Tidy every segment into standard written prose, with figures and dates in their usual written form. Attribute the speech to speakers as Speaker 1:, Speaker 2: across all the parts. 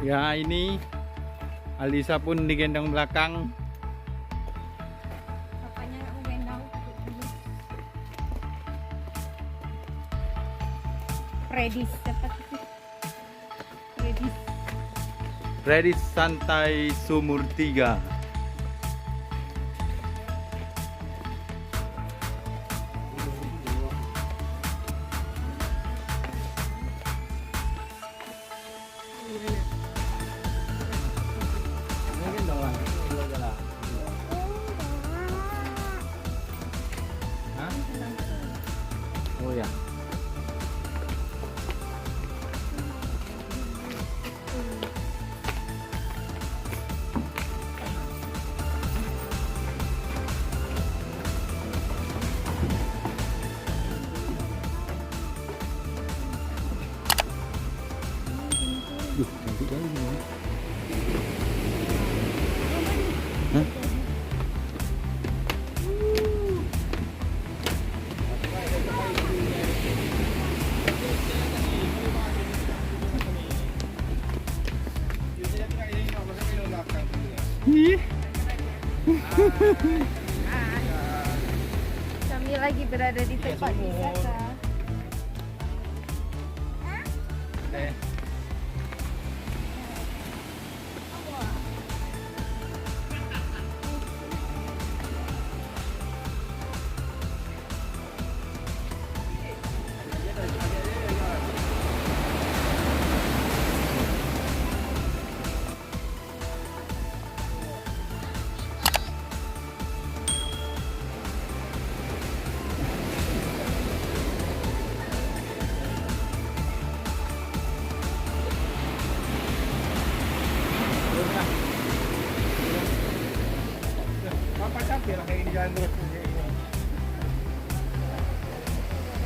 Speaker 1: Ya, ini Alisa pun digendong belakang.
Speaker 2: Papanya nggak mau gendong. Predis dapat itu. Predis.
Speaker 1: Predis santai sumur 3. Oh ya. Duh, cantik kali ini. Hah? Ih.
Speaker 2: Kami lagi berada di tempat wisata.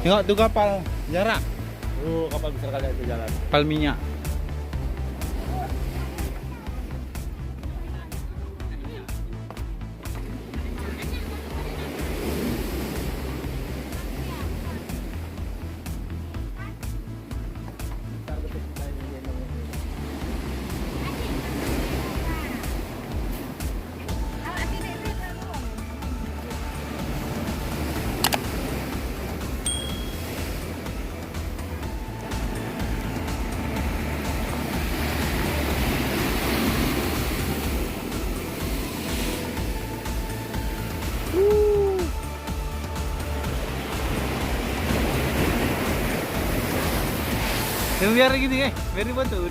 Speaker 1: Tengok tuh kapal jarak,
Speaker 3: Kapal besar kali itu jalan.
Speaker 1: kapal minyak. Yang biar gini biar dibantu.